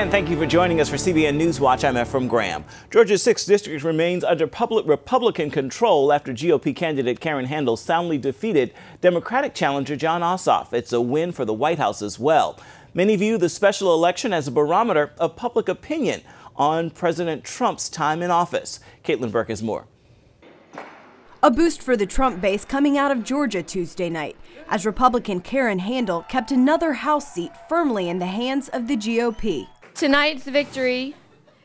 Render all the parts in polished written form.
And thank you for joining us for CBN NewsWatch. I'm Ephraim Graham. Georgia's 6th district remains under Republican control after GOP candidate Karen Handel soundly defeated Democratic challenger Jon Ossoff. It's a win for the White House as well. Many view the special election as a barometer of public opinion on President Trump's time in office. Caitlin Burke has more. A boost for the Trump base coming out of Georgia Tuesday night, as Republican Karen Handel kept another House seat firmly in the hands of the GOP. Tonight's victory,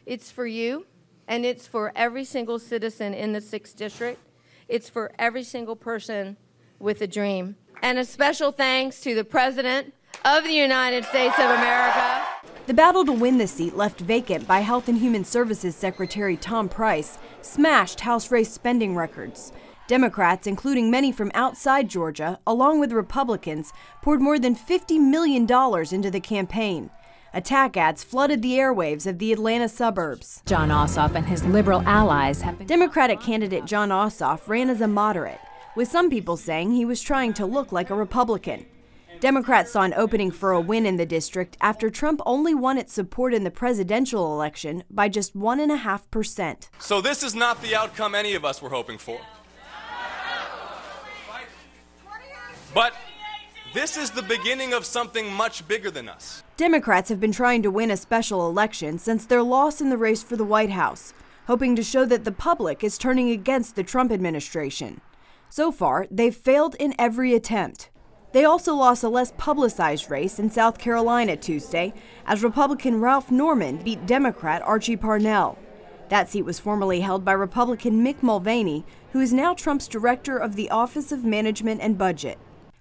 it's for you, and it's for every single citizen in the 6th district. It's for every single person with a dream. And a special thanks to the President of the United States of America. The battle to win the seat, left vacant by Health and Human Services Secretary Tom Price, smashed House race spending records. Democrats, including many from outside Georgia, along with Republicans, poured more than $50 million into the campaign. Attack ads flooded the airwaves of the Atlanta suburbs. Jon Ossoff and his liberal allies have been... Democratic candidate Jon Ossoff ran as a moderate, with some people saying he was trying to look like a Republican. Democrats saw an opening for a win in the district after Trump only won its support in the presidential election by just 1.5%. So this is not the outcome any of us were hoping for. But this is the beginning of something much bigger than us. Democrats have been trying to win a special election since their loss in the race for the White House, hoping to show that the public is turning against the Trump administration. So far, they've failed in every attempt. They also lost a less publicized race in South Carolina Tuesday, as Republican Ralph Norman beat Democrat Archie Parnell. That seat was formerly held by Republican Mick Mulvaney, who is now Trump's director of the Office of Management and Budget.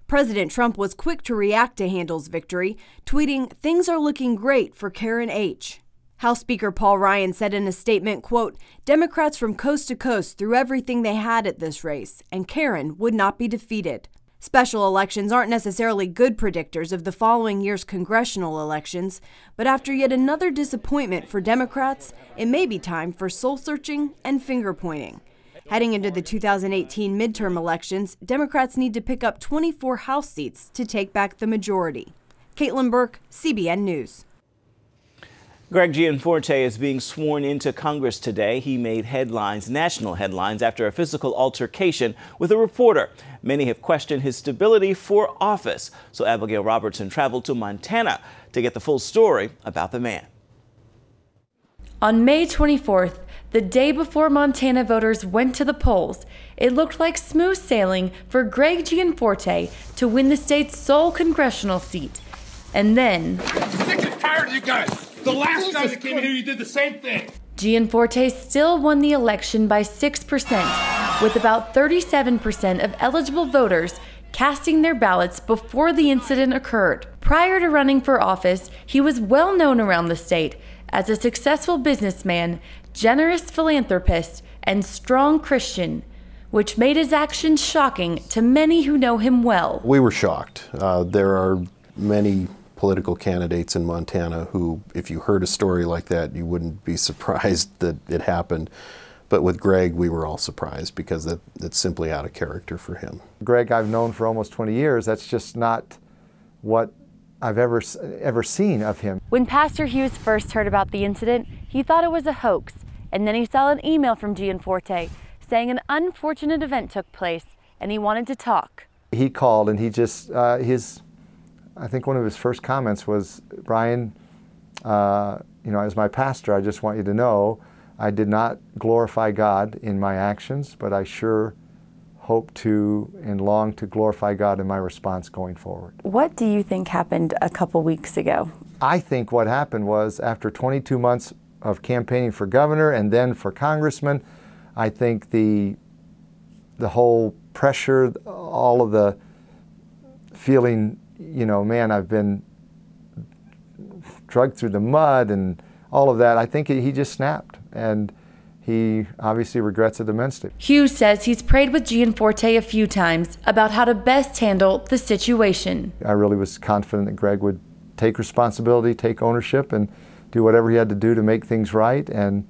President Trump was quick to react to Handel's victory, tweeting, "Things are looking great for Karen H." House Speaker Paul Ryan said in a statement, quote, "Democrats from coast to coast threw everything they had at this race, and Karen would not be defeated." Special elections aren't necessarily good predictors of the following year's congressional elections, but after yet another disappointment for Democrats, it may be time for soul-searching and finger-pointing. Heading into the 2018 midterm elections, Democrats need to pick up 24 House seats to take back the majority. Caitlin Burke, CBN News. Greg Gianforte is being sworn into Congress today. He made headlines, national headlines, after a physical altercation with a reporter. Many have questioned his stability for office. So Abigail Robertson traveled to Montana to get the full story about the man. On May 24th, the day before Montana voters went to the polls, it looked like smooth sailing for Greg Gianforte to win the state's sole congressional seat. And then... I'm sick and tired of you guys. The last time that came in here, you did the same thing. Gianforte still won the election by 6%, with about 37% of eligible voters casting their ballots before the incident occurred. Prior to running for office, he was well known around the state as a successful businessman, generous philanthropist, and strong Christian, which made his actions shocking to many who know him well. We were shocked. There are many political candidates in Montana who, if you heard a story like that, you wouldn't be surprised that it happened. But with Greg, we were all surprised because it's simply out of character for him. Greg I've known for almost 20 years. That's just not what I've ever seen of him. When Pastor Hughes first heard about the incident, he thought it was a hoax. And then he saw an email from Gianforte saying an unfortunate event took place and he wanted to talk. He called and he just, I think one of his first comments was, "Brian, as my pastor, I just want you to know I did not glorify God in my actions, but I sure hope to and long to glorify God in my response going forward." What do you think happened a couple weeks ago? I think what happened was, after 22 months of campaigning for governor and then for congressman, I think the whole pressure, all of the feeling, man, I've been dragged through the mud and all of that, I think he just snapped, and he obviously regrets it immensely. Hughes says he's prayed with Gianforte a few times about how to best handle the situation. I really was confident that Greg would take responsibility, take ownership, and do whatever he had to do to make things right and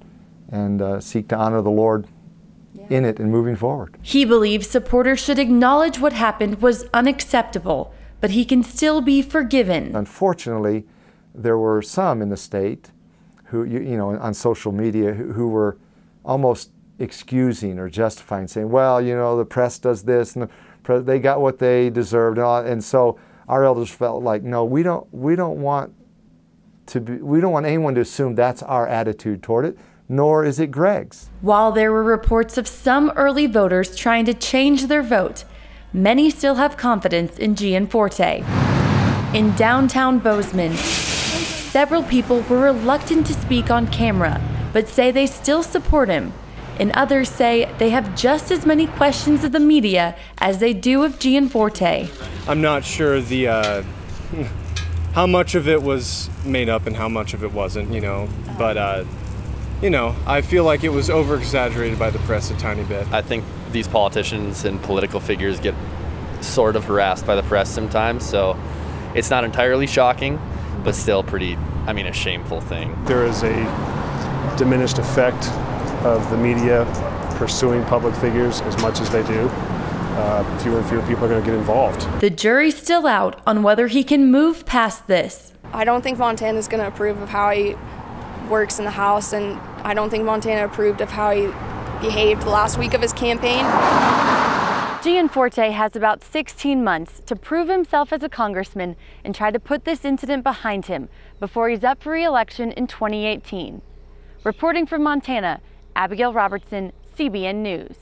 seek to honor the Lord in it and moving forward. He believes supporters should acknowledge what happened was unacceptable, but he can still be forgiven. Unfortunately, there were some in the state who, you know, on social media who were almost excusing or justifying, saying, well, you know, the press does this and they got what they deserved, and so our elders felt like, no, we don't want anyone to assume that's our attitude toward it, nor is it Greg's. While there were reports of some early voters trying to change their vote, many still have confidence in Gianforte. In downtown Bozeman, several people were reluctant to speak on camera, but say they still support him. And others say they have just as many questions of the media as they do of Gianforte. I'm not sure how much of it was made up and how much of it wasn't, you know, but you know, I feel like it was over-exaggerated by the press a tiny bit. I think these politicians and political figures get sort of harassed by the press sometimes, so it's not entirely shocking, but still pretty, I mean, a shameful thing. There is a diminished effect of the media pursuing public figures as much as they do. Fewer and fewer people are going to get involved. The jury's still out on whether he can move past this. I don't think Montana's going to approve of how he works in the House, and I don't think Montana approved of how he behaved the last week of his campaign. Gianforte has about 16 months to prove himself as a congressman and try to put this incident behind him before he's up for re-election in 2018. Reporting from Montana, Abigail Robertson, CBN News.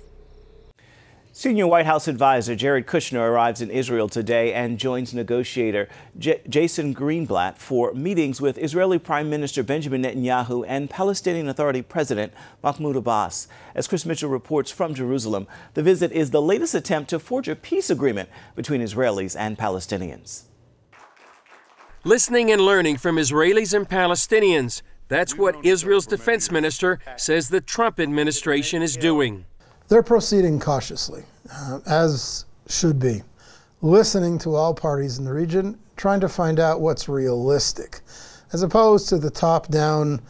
Senior White House advisor Jared Kushner arrives in Israel today and joins negotiator Jason Greenblatt for meetings with Israeli Prime Minister Benjamin Netanyahu and Palestinian Authority President Mahmoud Abbas. As Chris Mitchell reports from Jerusalem, the visit is the latest attempt to forge a peace agreement between Israelis and Palestinians. Listening and learning from Israelis and Palestinians. That's what Israel's defense minister says the Trump administration is doing. They're proceeding cautiously, as should be, listening to all parties in the region, trying to find out what's realistic, as opposed to the top-down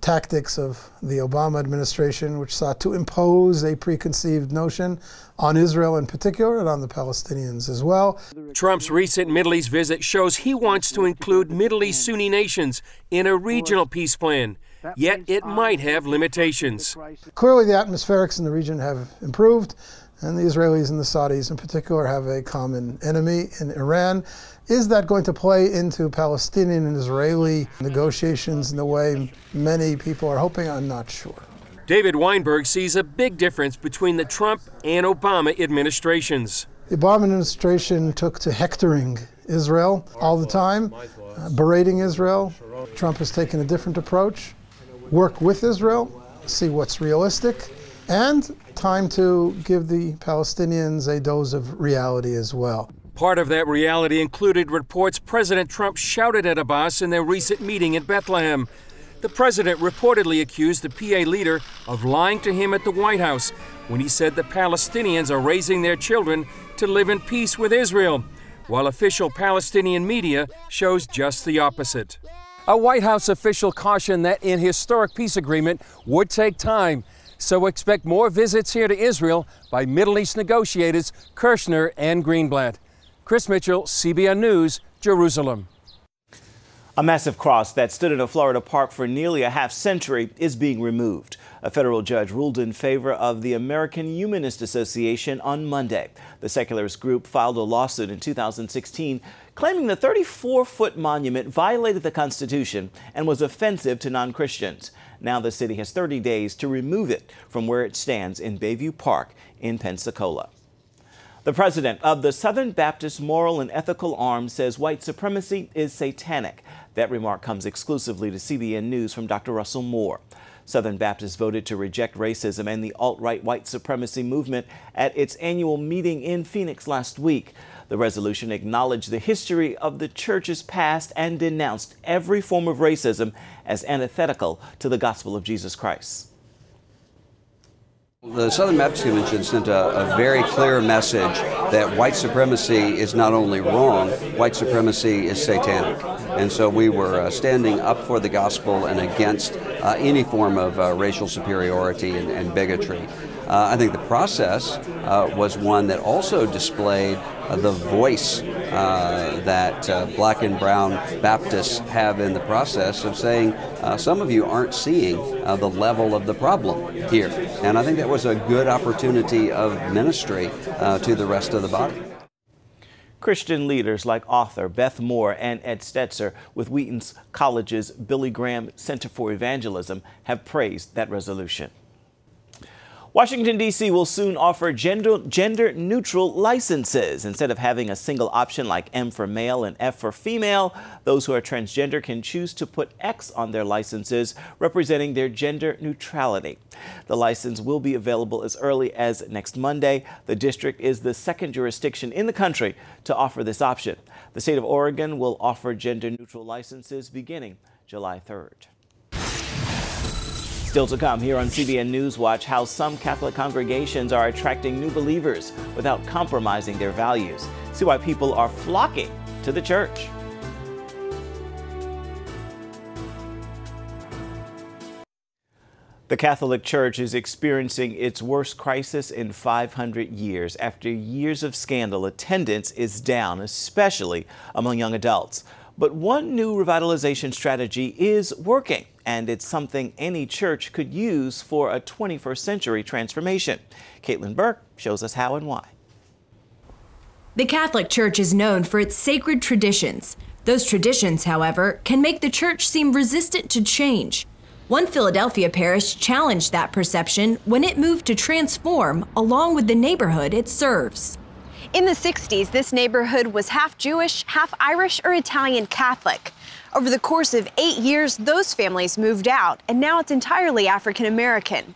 tactics of the Obama administration, which sought to impose a preconceived notion on Israel in particular and on the Palestinians as well. Trump's recent Middle East visit shows he wants to include Middle East Sunni nations in a regional peace plan, yet it might have limitations. Clearly the atmospherics in the region have improved, and the Israelis and the Saudis in particular have a common enemy in Iran. Is that going to play into Palestinian and Israeli negotiations in the way many people are hoping? I'm not sure. David Weinberg sees a big difference between the Trump and Obama administrations. The Obama administration took to hectoring Israel all the time, berating Israel. Trump has taken a different approach. Work with Israel, see what's realistic, and time to give the Palestinians a dose of reality as well. Part of that reality included reports President Trump shouted at Abbas in their recent meeting in Bethlehem. The president reportedly accused the PA leader of lying to him at the White House when he said the Palestinians are raising their children to live in peace with Israel, while official Palestinian media shows just the opposite. A White House official cautioned that an historic peace agreement would take time, so expect more visits here to Israel by Middle East negotiators Kushner and Greenblatt. Chris Mitchell, CBN News, Jerusalem. A massive cross that stood in a Florida park for nearly a half-century is being removed. A federal judge ruled in favor of the American Humanist Association on Monday. The secularist group filed a lawsuit in 2016 claiming the 34-foot monument violated the Constitution and was offensive to non-Christians. Now the city has 30 days to remove it from where it stands in Bayview Park in Pensacola. The president of the Southern Baptist Moral and Ethical Arm says white supremacy is satanic. That remark comes exclusively to CBN News from Dr. Russell Moore. Southern Baptists voted to reject racism and the alt-right white supremacy movement at its annual meeting in Phoenix last week. The resolution acknowledged the history of the church's past and denounced every form of racism as antithetical to the gospel of Jesus Christ. The Southern Baptist Convention sent a very clear message that white supremacy is not only wrong, white supremacy is satanic. And so we were standing up for the gospel and against any form of racial superiority and bigotry. I think the process was one that also displayed the voice that black and brown Baptists have in the process of saying, some of you aren't seeing the level of the problem here. And I think that was a good opportunity of ministry to the rest of the body. Christian leaders like author Beth Moore and Ed Stetzer with Wheaton College's Billy Graham Center for Evangelism have praised that resolution. Washington, D.C. will soon offer gender-neutral licenses. Instead of having a single option like M for male and F for female, those who are transgender can choose to put X on their licenses, representing their gender neutrality. The license will be available as early as next Monday. The district is the second jurisdiction in the country to offer this option. The state of Oregon will offer gender-neutral licenses beginning July 3rd. Still to come here on CBN NewsWatch, how some Catholic congregations are attracting new believers without compromising their values. See why people are flocking to the church. The Catholic Church is experiencing its worst crisis in 500 years. After years of scandal, attendance is down, especially among young adults. But one new revitalization strategy is working, and it's something any church could use for a 21st century transformation. Caitlin Burke shows us how and why. The Catholic Church is known for its sacred traditions. Those traditions, however, can make the church seem resistant to change. One Philadelphia parish challenged that perception when it moved to transform along with the neighborhood it serves. In the 60s, this neighborhood was half Jewish, half Irish or Italian Catholic. Over the course of 8 years, those families moved out, and now it's entirely African American.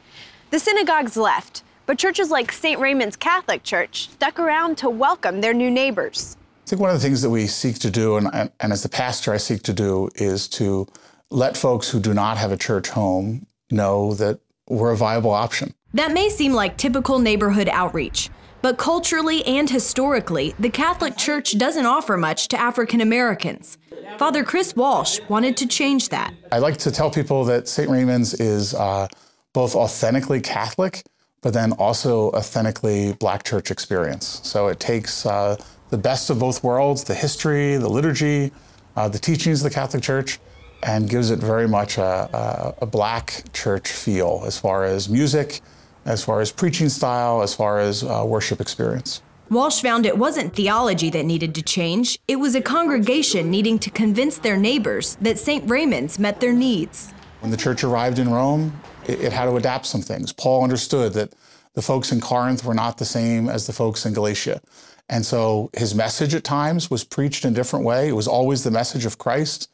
The synagogues left, but churches like St. Raymond's Catholic Church stuck around to welcome their new neighbors. I think one of the things that we seek to do, and as the pastor I seek to do, is to let folks who do not have a church home know that we're a viable option. That may seem like typical neighborhood outreach. But culturally and historically, the Catholic Church doesn't offer much to African Americans. Father Chris Walsh wanted to change that. I like to tell people that St. Raymond's is both authentically Catholic, but then also authentically Black church experience. So it takes the best of both worlds, the history, the liturgy, the teachings of the Catholic Church, and gives it very much a Black church feel as far as music, as far as preaching style, as far as worship experience. Walsh found it wasn't theology that needed to change. It was a congregation needing to convince their neighbors that St. Raymond's met their needs. When the church arrived in Rome, it had to adapt some things. Paul understood that the folks in Corinth were not the same as the folks in Galatia. And so his message at times was preached in a different way. It was always the message of Christ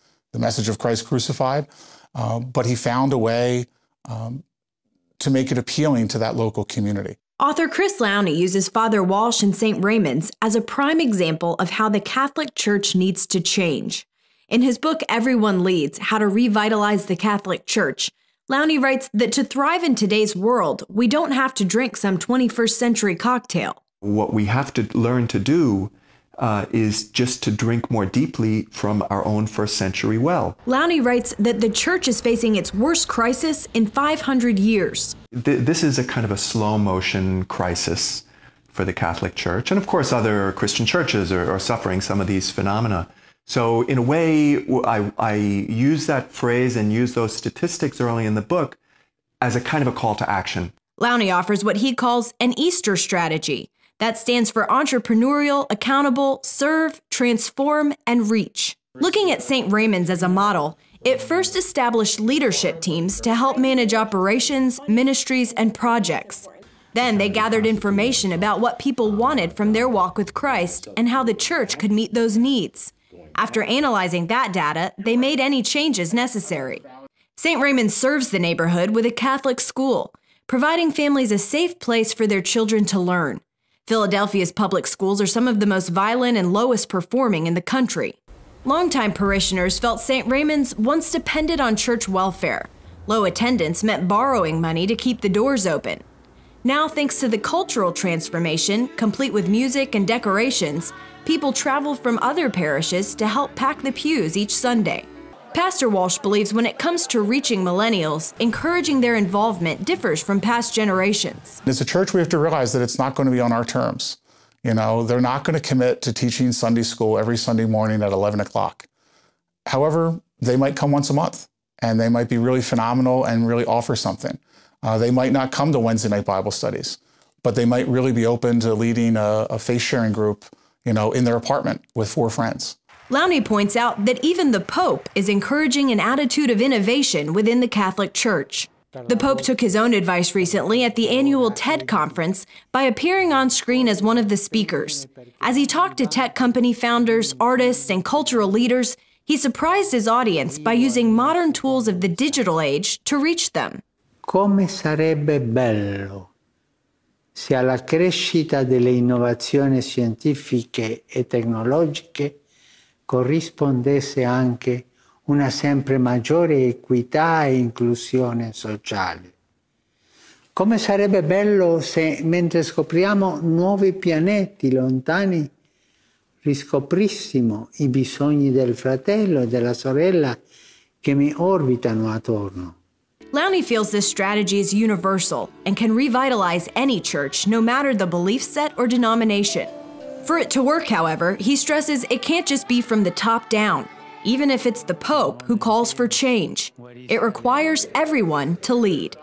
crucified. But he found a way to make it appealing to that local community. Author Chris Lowney uses Father Walsh and St. Raymond's as a prime example of how the Catholic Church needs to change. In his book, Everyone Leads: How to Revitalize the Catholic Church, Lowney writes that to thrive in today's world, we don't have to drink some 21st century cocktail. What we have to learn to do is just to drink more deeply from our own first century well. Lowney writes that the church is facing its worst crisis in 500 years. This is a kind of a slow motion crisis for the Catholic Church. And of course, other Christian churches are suffering some of these phenomena. So in a way, I use that phrase and use those statistics early in the book as a kind of a call to action. Lowney offers what he calls an Easter strategy. That stands for entrepreneurial, accountable, serve, transform, and reach. Looking at St. Raymond's as a model, it first established leadership teams to help manage operations, ministries, and projects. Then they gathered information about what people wanted from their walk with Christ and how the church could meet those needs. After analyzing that data, they made any changes necessary. St. Raymond's serves the neighborhood with a Catholic school, providing families a safe place for their children to learn. Philadelphia's public schools are some of the most violent and lowest performing in the country. Longtime parishioners felt St. Raymond's once depended on church welfare. Low attendance meant borrowing money to keep the doors open. Now, thanks to the cultural transformation, complete with music and decorations, people travel from other parishes to help pack the pews each Sunday. Pastor Walsh believes when it comes to reaching millennials, encouraging their involvement differs from past generations. As a church, we have to realize that it's not going to be on our terms. You know, they're not going to commit to teaching Sunday school every Sunday morning at 11 o'clock. However, they might come once a month, and they might be really phenomenal and really offer something. They might not come to Wednesday night Bible studies, but they might really be open to leading a faith-sharing group, you know, in their apartment with 4 friends. Lowney points out that even the Pope is encouraging an attitude of innovation within the Catholic Church. The Pope took his own advice recently at the annual TED conference by appearing on screen as one of the speakers. As he talked to tech company founders, artists, and cultural leaders, he surprised his audience by using modern tools of the digital age to reach them. Come sarebbe bello se alla crescita delle innovazioni scientifiche e tecnologiche corrispondesse anche una sempre maggiore equità e inclusione sociale. Come sarebbe bello se, mentre scopriamo nuovi pianeti lontani, riscoprissimo i bisogni del fratello e della sorella che mi orbitano attorno. Lowney feels this strategy is universal and can revitalize any church, no matter the belief set or denomination. For it to work, however, he stresses it can't just be from the top down, even if it's the Pope who calls for change. It requires everyone to lead.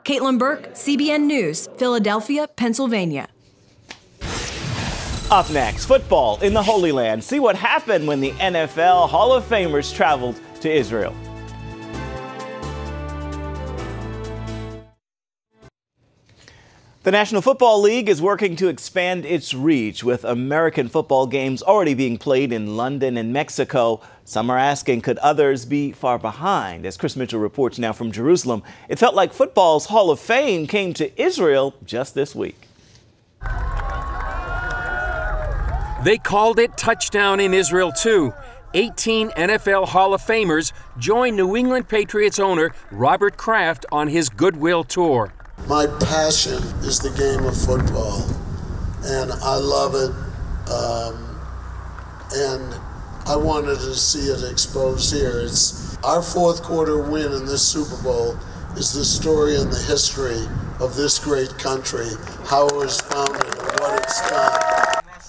Caitlin Burke, CBN News, Philadelphia, Pennsylvania. Up next, football in the Holy Land. See what happened when the NFL Hall of Famers traveled to Israel. The National Football League is working to expand its reach, with American football games already being played in London and Mexico. Some are asking, could others be far behind? As Chris Mitchell reports now from Jerusalem, it felt like football's Hall of Fame came to Israel just this week. They called it Touchdown in Israel, too. 18 NFL Hall of Famers joined New England Patriots owner Robert Kraft on his Goodwill tour. My passion is the game of football, and I love it, and I wanted to see it exposed here. It's our 4th quarter win in this Super Bowl is the story and the history of this great country, how it was founded and what it's done.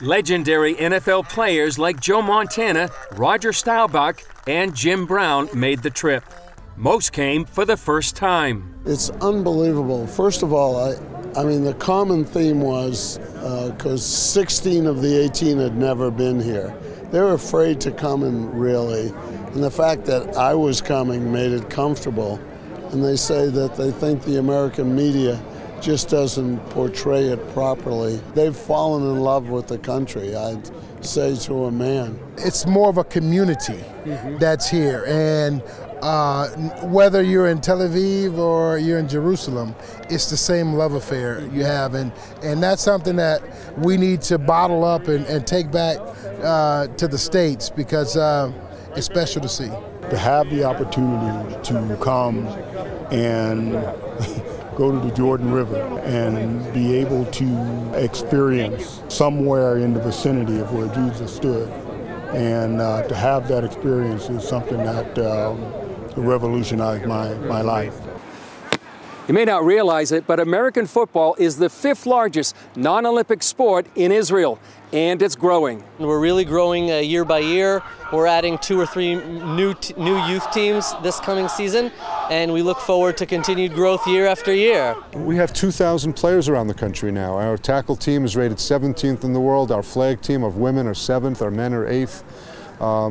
Legendary NFL players like Joe Montana, Roger Staubach, and Jim Brown made the trip. Most came for the first time. It's unbelievable. First of all, I mean, the common theme was, because 16 of the 18 had never been here. They were afraid to come in, really. And the fact that I was coming made it comfortable. And they say that they think the American media just doesn't portray it properly. They've fallen in love with the country, I'd say to a man. It's more of a community that's here. And whether you're in Tel Aviv or you're in Jerusalem, it's the same love affair you have. And that's something that we need to bottle up and take back to the States, because it's special to see. To have the opportunity to come and go to the Jordan River and be able to experience somewhere in the vicinity of where Jesus stood, and to have that experience is something that revolutionized my life. You may not realize it, but American football is the 5th largest non-Olympic sport in Israel, and it's growing. We're really growing year by year. We're adding 2 or 3 new youth teams this coming season, and we look forward to continued growth year after year. We have 2,000 players around the country now. Our tackle team is rated 17th in the world. Our flag team of women are 7th. Our men are 8th.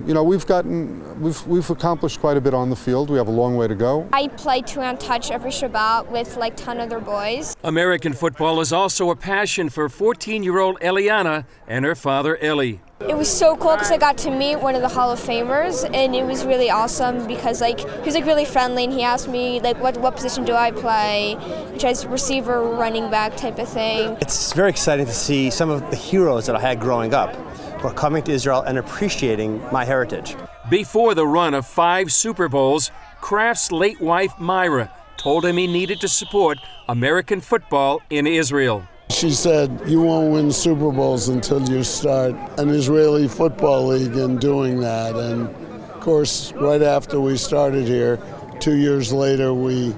You know, we've accomplished quite a bit on the field. We have a long way to go. I play 2-on touch every Shabbat with like 10 other boys. American football is also a passion for 14-year-old Eliana and her father Eli. It was so cool because I got to meet one of the Hall of Famers, and it was really awesome because he was really friendly, and he asked me what position do I play, which is receiver, running back type of thing. It's very exciting to see some of the heroes that I had growing up who are coming to Israel and appreciating my heritage. Before the run of 5 Super Bowls, Kraft's late wife Myra told him he needed to support American football in Israel. She said, you won't win Super Bowls until you start an Israeli football league and doing that. And course, right after we started here, 2 years later, we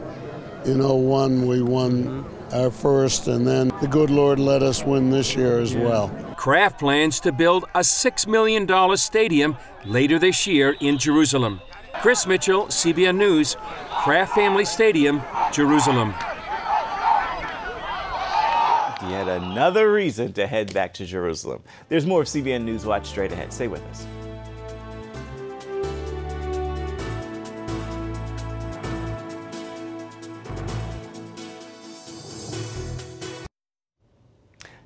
won our first, and then the good Lord let us win this year as well. Kraft plans to build a $6 million stadium later this year in Jerusalem. Chris Mitchell, CBN News, Kraft Family Stadium, Jerusalem. Yet another reason to head back to Jerusalem. There's more of CBN NewsWatch straight ahead. Stay with us.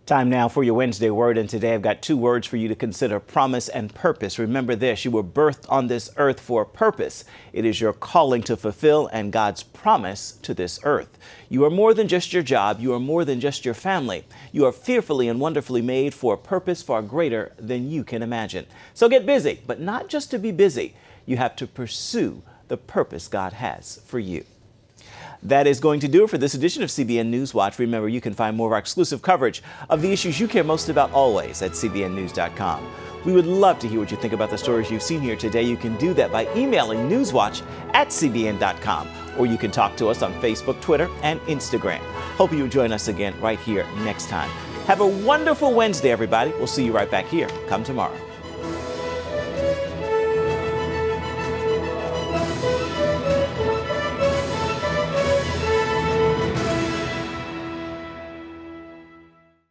Time now for your Wednesday word, and today I've got two words for you to consider: promise and purpose. Remember this: you were birthed on this earth for a purpose. It is your calling to fulfill and God's promise to this earth. You are more than just your job. You are more than just your family. You are fearfully and wonderfully made for a purpose far greater than you can imagine. So get busy, but not just to be busy. You have to pursue the purpose God has for you. That is going to do it for this edition of CBN NewsWatch. Remember, you can find more of our exclusive coverage of the issues you care most about always at cbnnews.com. We would love to hear what you think about the stories you've seen here today. You can do that by emailing newswatch@cbn.com, or you can talk to us on Facebook, Twitter, and Instagram. Hope you join us again right here next time. Have a wonderful Wednesday, everybody. We'll see you right back here come tomorrow.